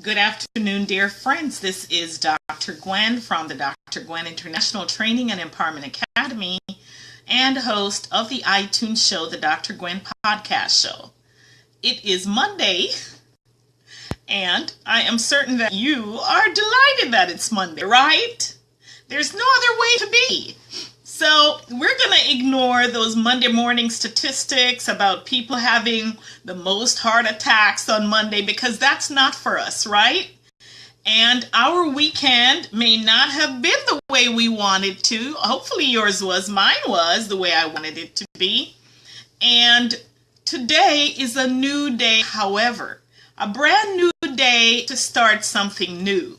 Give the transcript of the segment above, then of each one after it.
Good afternoon, dear friends. This is Dr. Gwen from the Dr. Gwen International Training and Empowerment Academy and host of the iTunes show, the Dr. Gwen Podcast Show. It is Monday, and I am certain that you are delighted that it's Monday, right? There's no other way to be. So we're going to ignore those Monday morning statistics about people having the most heart attacks on Monday because that's not for us, right? And our weekend may not have been the way we wanted to. Hopefully yours was. Mine was the way I wanted it to be. And today is a new day, however, a brand new day to start something new.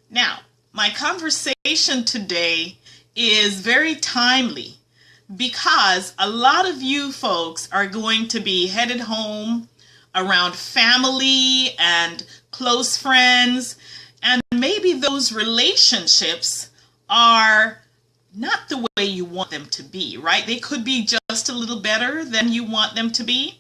Now, my conversation today is very timely because a lot of you folks are going to be headed home around family and close friends, and maybe those relationships are not the way you want them to be, right? They could be just a little better than you want them to be.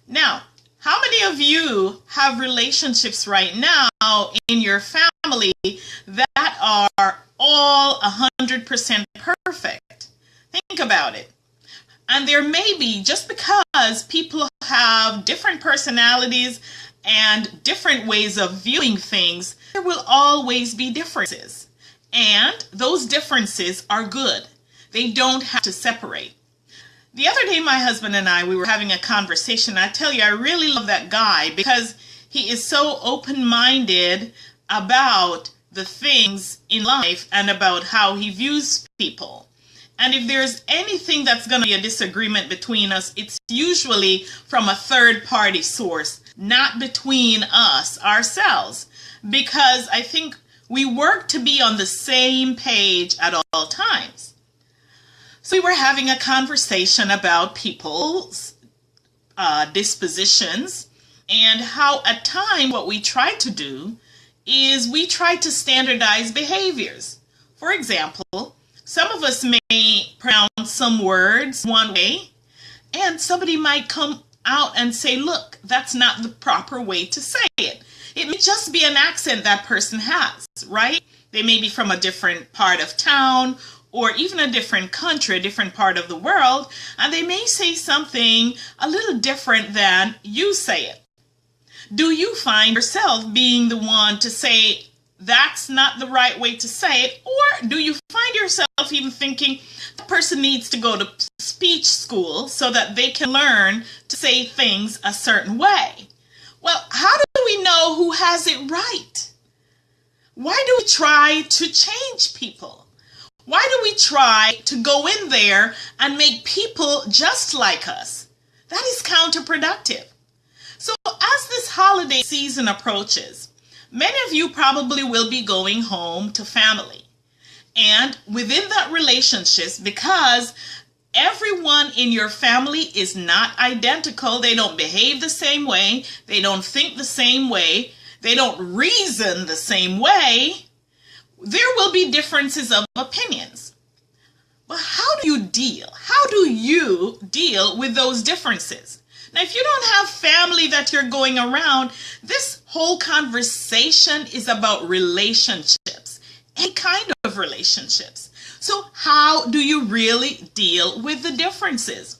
Now, how many of you have relationships right now in your family that are all 100% perfect? Think about it. And there may be, just because people have different personalities and different ways of viewing things, there will always be differences. And those differences are good. They don't have to separate. The other day, my husband and we were having a conversation. I tell you, I really love that guy because he is so open-minded about the things in life and about how he views people. And if there's anything that's going to be a disagreement between us, it's usually from a third-party source, not between us ourselves. Because I think we work to be on the same page at all times. So we were having a conversation about people's dispositions and how at times what we try to do is we try to standardize behaviors. For example, some of us may pronounce some words one way, and somebody might come out and say, look, that's not the proper way to say it. It may just be an accent that person has, right? They may be from a different part of town or even a different country, a different part of the world, and they may say something a little different than you say it. Do you find yourself being the one to say that's not the right way to say it? Or do you find yourself even thinking the person needs to go to speech school so that they can learn to say things a certain way? Well, how do we know who has it right? Why do we try to change people? Why do we try to go in there and make people just like us? That is counterproductive. So as this holiday season approaches, many of you probably will be going home to family. And within that relationships, because everyone in your family is not identical, they don't behave the same way, they don't think the same way, they don't reason the same way, there will be differences of opinions. But how do you deal? How do you deal with those differences? Now, if you don't have family that you're going around, this whole conversation is about relationships, any kind of relationships. So how do you really deal with the differences?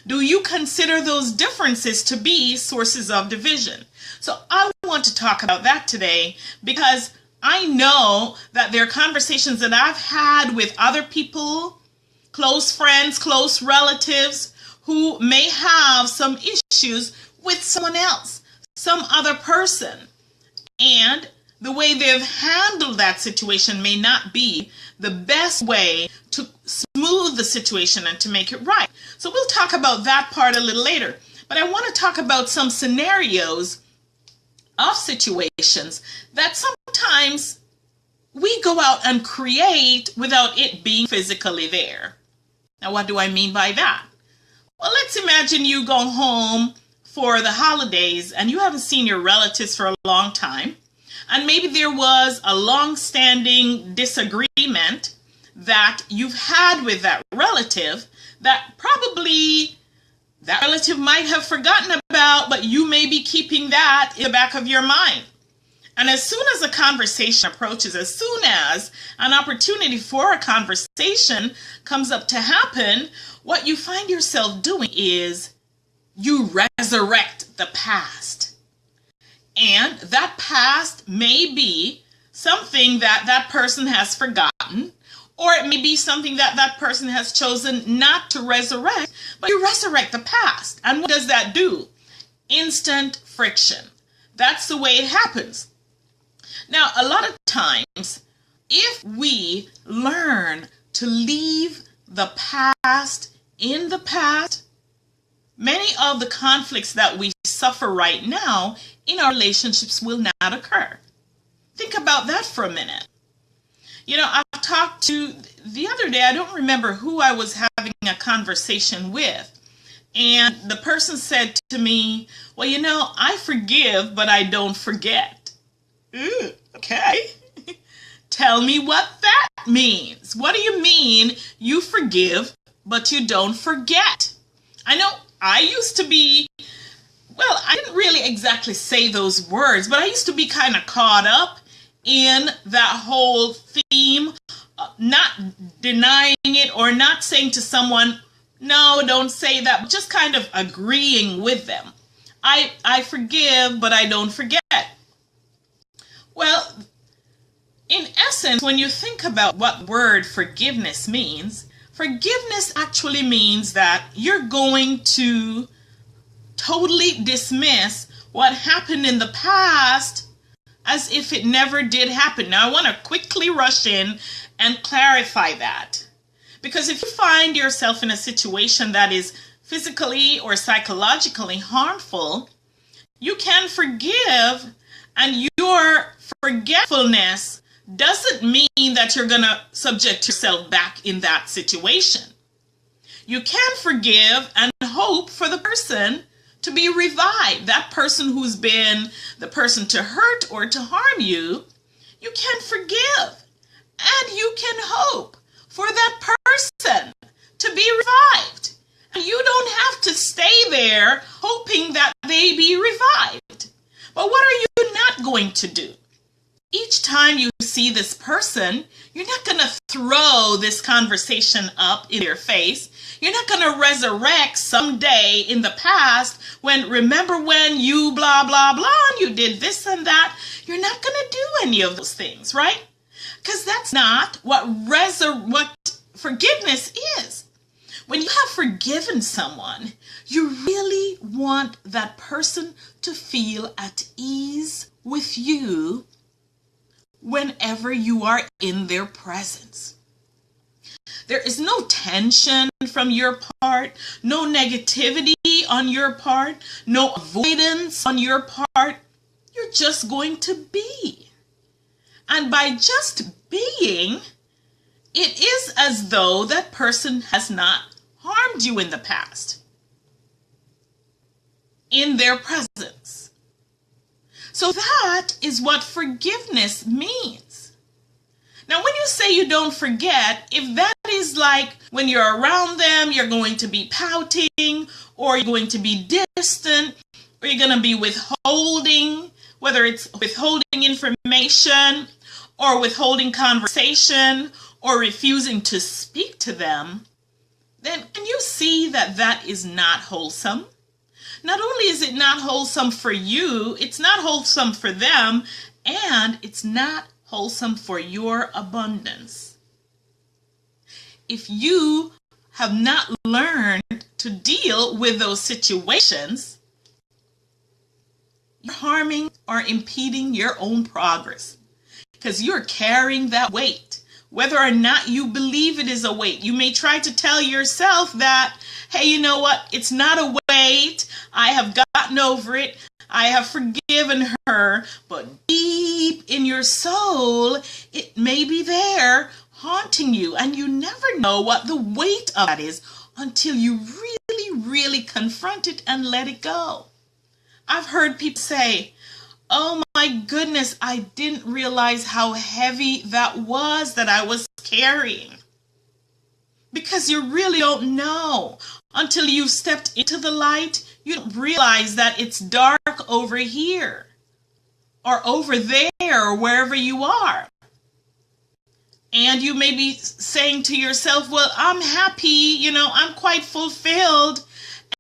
Do you consider those differences to be sources of division? So I want to talk about that today because I know that there are conversations that I've had with other people, close friends, close relatives, who may have some issues with someone else, some other person. And the way they've handled that situation may not be the best way to smooth the situation and to make it right. So we'll talk about that part a little later. But I want to talk about some scenarios of situations that sometimes we go out and create without it being physically there. Now, what do I mean by that? Well, let's imagine you go home for the holidays and you haven't seen your relatives for a long time. And maybe there was a long-standing disagreement that you've had with that relative that probably that relative might have forgotten about, but you may be keeping that in the back of your mind. And as soon as a conversation approaches, as soon as an opportunity for a conversation comes up to happen, what you find yourself doing is you resurrect the past. And that past may be something that that person has forgotten, or it may be something that that person has chosen not to resurrect, but you resurrect the past. And what does that do? Instant friction. That's the way it happens. Now, a lot of times, if we learn to leave the past in the past, many of the conflicts that we suffer right now in our relationships will not occur. Think about that for a minute. You know, I've talked to, the other day, I don't remember who I was having a conversation with, and the person said to me, well, you know, I forgive, but I don't forget. Ooh, okay. Tell me what that means. What do you mean you forgive, but you don't forget? I know I used to be, well, I didn't really exactly say those words, but I used to be kind of caught up in that whole theme, not denying it or not saying to someone, no, don't say that, but just kind of agreeing with them. I forgive, but I don't forget. Well, in essence, when you think about what word forgiveness means, forgiveness actually means that you're going to totally dismiss what happened in the past as if it never did happen. Now, I want to quickly rush in and clarify that. Because if you find yourself in a situation that is physically or psychologically harmful, you can forgive, and your forgetfulness doesn't mean that you're going to subject yourself back in that situation. You can forgive and hope for the person to be revived. That person who's been the person to hurt or to harm you, you can forgive and you can hope for that person to be revived. And you don't have to stay there hoping that they be revived. But what are you not going to do? Each time you see this person, you're not going to throw this conversation up in their face. You're not going to resurrect someday in the past when, remember when you blah, blah, blah, and you did this and that. You're not going to do any of those things, right? Because that's not what forgiveness is. When you have forgiven someone, you really want that person to feel at ease with you whenever you are in their presence. There is no tension from your part, no negativity on your part, no avoidance on your part. You're just going to be. And by just being, it is as though that person has not harmed you in the past, in their presence. So that is what forgiveness means. Now, when you say you don't forget, if that is like when you're around them, you're going to be pouting, or you're going to be distant, or you're going to be withholding, whether it's withholding information, or withholding conversation, or refusing to speak to them, then can you see that that is not wholesome? Not only is it not wholesome for you, it's not wholesome for them, and it's not wholesome for your abundance. If you have not learned to deal with those situations, you're harming or impeding your own progress because you're carrying that weight. Whether or not you believe it is a weight, you may try to tell yourself that, hey, you know what? It's not a weight. I have gotten over it. I have forgiven her. But deep in your soul, it may be there haunting you. And you never know what the weight of that is until you really, really confront it and let it go. I've heard people say, oh my goodness, I didn't realize how heavy that was that I was carrying. Because you really don't know. Until you've stepped into the light, you don't realize that it's dark over here. or over there or wherever you are. And you may be saying to yourself, well, I'm happy, I'm quite fulfilled.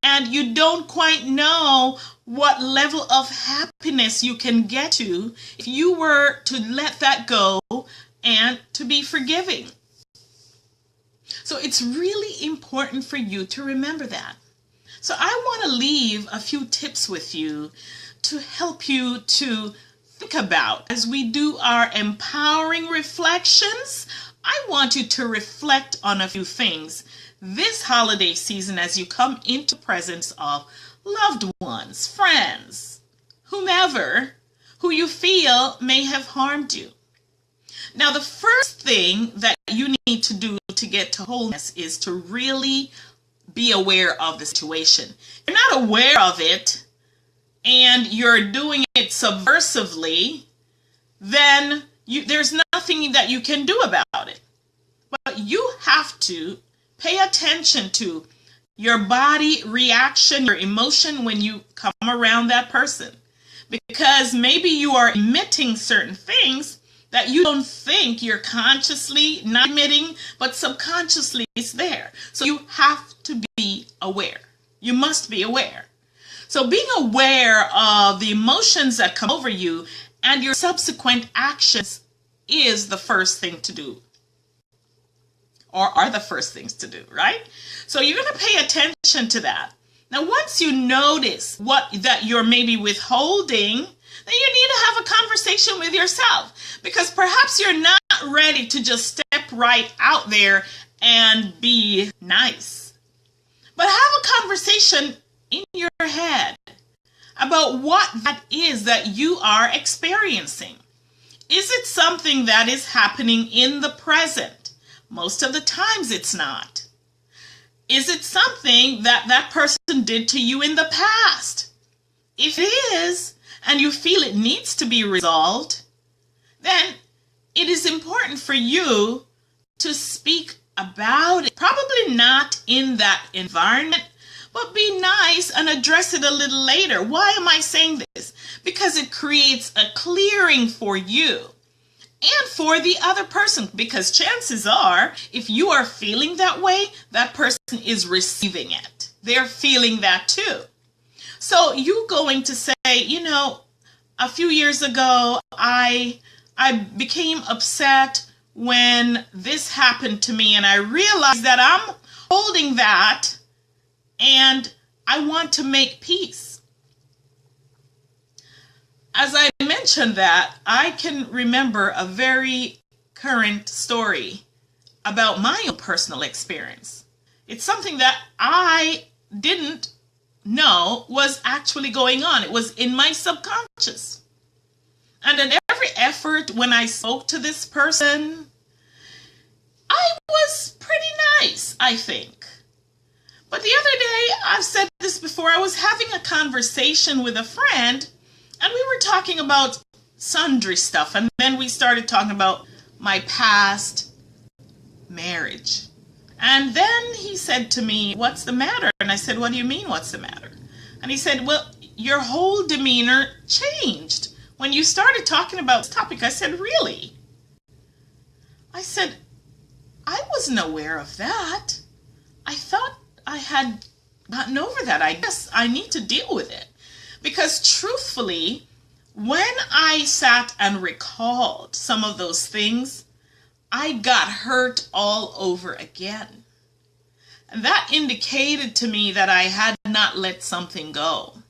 And you don't quite know what level of happiness you can get to if you were to let that go and to be forgiving. So it's really important for you to remember that. So I want to leave a few tips with you to help you to think about as we do our empowering reflections. I want you to reflect on a few things this holiday season as you come into the presence of loved ones, friends, whomever, who you feel may have harmed you. Now, the first thing that you need to do to get to wholeness is to really be aware of the situation. If you're not aware of it and you're doing it subversively, then there's nothing that you can do about it. But you have to pay attention to your body reaction, your emotion when you come around that person. Because maybe you are emitting certain things that you don't think you're consciously not emitting, but subconsciously it's there. So you have to be aware. You must be aware. So being aware of the emotions that come over you and your subsequent actions is the first thing to do. Or are the first things to do, right? So you're going to pay attention to that. Now, once you notice that you're maybe withholding, then you need to have a conversation with yourself, because perhaps you're not ready to just step right out there and be nice. But have a conversation in your head about what that is that you are experiencing. Is it something that is happening in the present? Most of the times it's not. Is it something that person did to you in the past? If it is, and you feel it needs to be resolved, then it is important for you to speak about it. Probably not in that environment, but be nice and address it a little later. Why am I saying this? Because it creates a clearing for you and for the other person, because chances are, if you are feeling that way, that person is receiving it. They're feeling that too. So you going to say, a few years ago, I became upset when this happened to me, and I realized that I'm holding that and I want to make peace. As I mentioned that, I can remember a very current story about my own personal experience. It's something that I didn't know was actually going on. It was in my subconscious. And in every effort when I spoke to this person, I was pretty nice, I think. But the other day, I've said this before, I was having a conversation with a friend, and we were talking about sundry stuff, and then we started talking about my past marriage. And then he said to me, "What's the matter?" And I said, "What do you mean, what's the matter?" And he said, "Well, your whole demeanor changed when you started talking about this topic." I said, "Really?" I said, "I wasn't aware of that. I thought I had gotten over that. I guess I need to deal with it." Because truthfully, when I sat and recalled some of those things, I got hurt all over again. And that indicated to me that I had not let something go.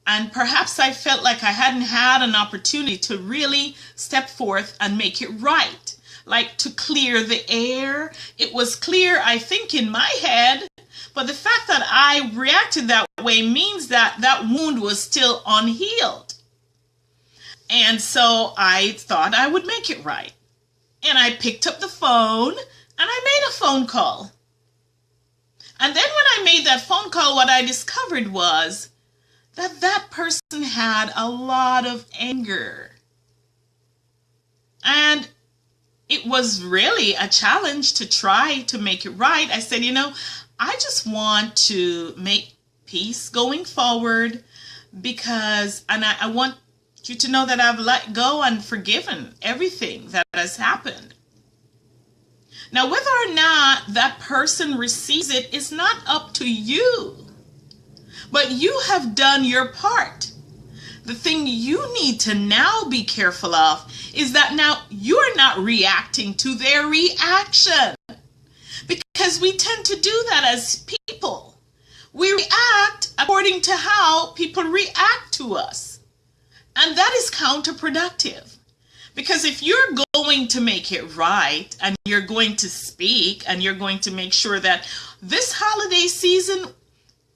And perhaps I felt like I hadn't had an opportunity to really step forth and make it right. Like to clear the air. It was clear, I think, in my head. But the fact that I reacted that way means that that wound was still unhealed. And so I thought I would make it right. And I picked up the phone and I made a phone call. And then when I made that phone call, what I discovered was that that person had a lot of anger. And it was really a challenge to try to make it right. I said, I just want to make peace going forward because, and I want you to know that I've let go and forgiven everything that has happened. Now, whether or not that person receives it is not up to you, but you have done your part. The thing you need to now be careful of is that now you're not reacting to their reaction, because we tend to do that as people. We react according to how people react to us, and that is counterproductive. Because if you're going to make it right and you're going to speak and you're going to make sure that this holiday season,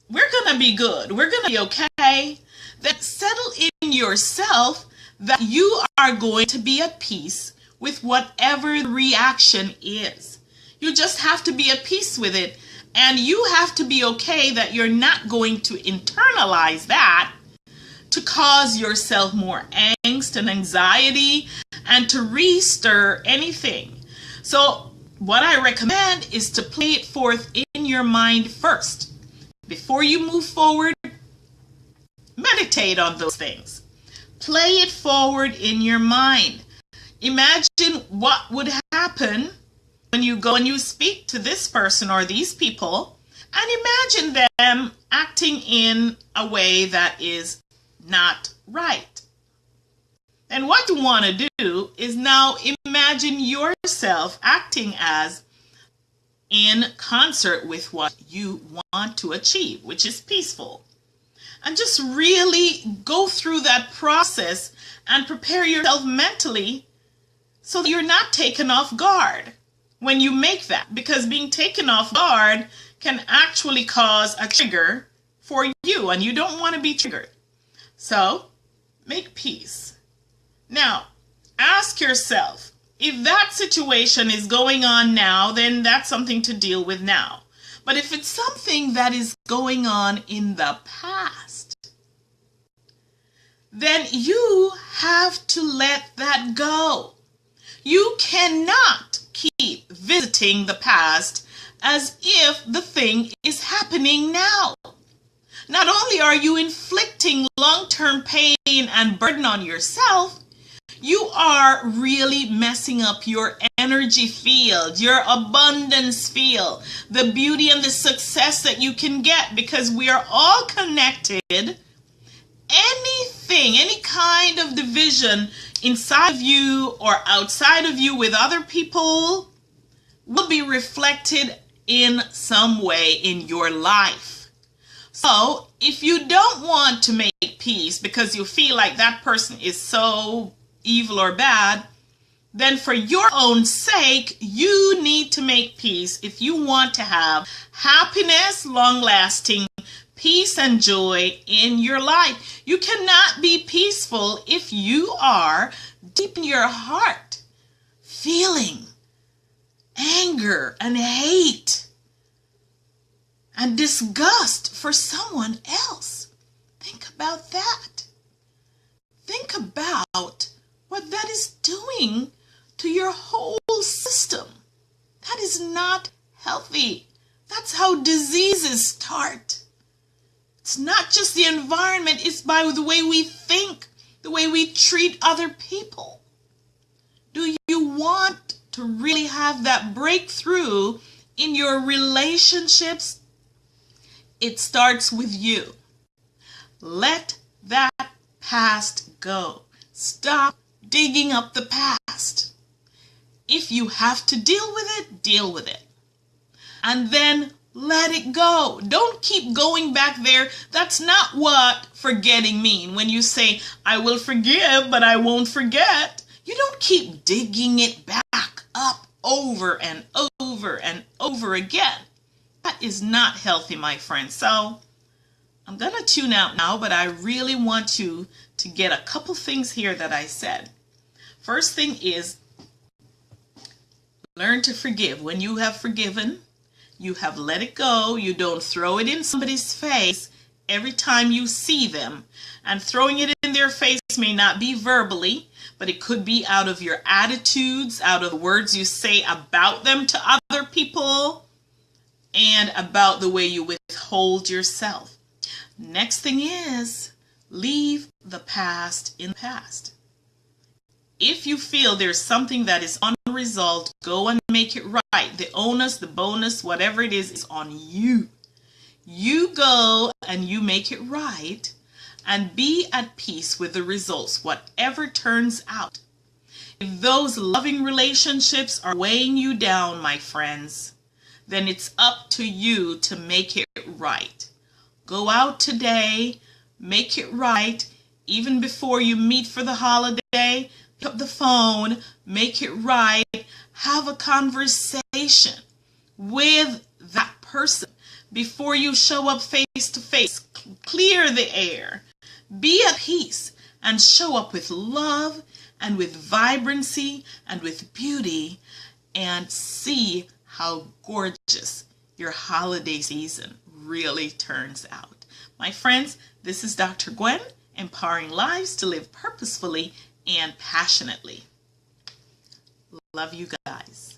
we're going to be good, we're going to be okay, then settle in yourself that you are going to be at peace with whatever the reaction is. You just have to be at peace with it, and you have to be okay that you're not going to internalize that to cause yourself more angst and anxiety and to re-stir anything. So what I recommend is to play it forth in your mind first. Before you move forward, meditate on those things. Play it forward in your mind. Imagine what would happen when you go and you speak to this person or these people, and imagine them acting in a way that is not right. And what you want to do is now imagine yourself acting as in concert with what you want to achieve, which is peaceful. And just really go through that process and prepare yourself mentally so that you're not taken off guard when you make that, because being taken off guard can actually cause a trigger for you, and you don't want to be triggered. So make peace. Now, ask yourself, if that situation is going on now, then that's something to deal with now. But if it's something that is going on in the past, then you have to let that go. You cannot keep visiting the past as if the thing is happening now. Not only are you inflicting long-term pain and burden on yourself, you are really messing up your energy field, your abundance field, the beauty and the success that you can get, because we are all connected. Anything, any kind of division inside of you or outside of you with other people will be reflected in some way in your life. So if you don't want to make peace because you feel like that person is so evil or bad, then for your own sake, you need to make peace if you want to have happiness, long-lasting peace and joy in your life. You cannot be peaceful if you are deep in your heart feeling anger and hate and disgust for someone else. Think about that. Think about what that is doing to your whole system. That is not healthy. That's how diseases start. It's not just the environment, it's by the way we think, the way we treat other people. Do you want to really have that breakthrough in your relationships? It starts with you. Let that past go. Stop digging up the past. If you have to deal with it, deal with it. And then let it go. Don't keep going back there. That's not what forgetting means. When you say, I will forgive, but I won't forget, you don't keep digging it back up over and over and over again. That is not healthy, my friend. So I'm going to tune out now, but I really want you to get a couple things here that I said. First thing is, learn to forgive. When you have forgiven, you have let it go. You don't throw it in somebody's face every time you see them. And throwing it in their face may not be verbally, but it could be out of your attitudes, out of the words you say about them to other people, and about the way you withhold yourself. Next thing is, leave the past in the past. If you feel there's something that is unresolved, go and make it right. The onus, the bonus, whatever it is on you. You go and you make it right and be at peace with the results, whatever turns out. If those loving relationships are weighing you down, my friends, then it's up to you to make it right. Go out today, make it right, even before you meet for the holiday. Pick up the phone, make it right, have a conversation with that person before you show up face to face. Clear the air, be at peace, and show up with love and with vibrancy and with beauty, and see how gorgeous your holiday season really turns out. My friends, this is Dr. Gwen, empowering lives to live purposefully and passionately. Love you guys.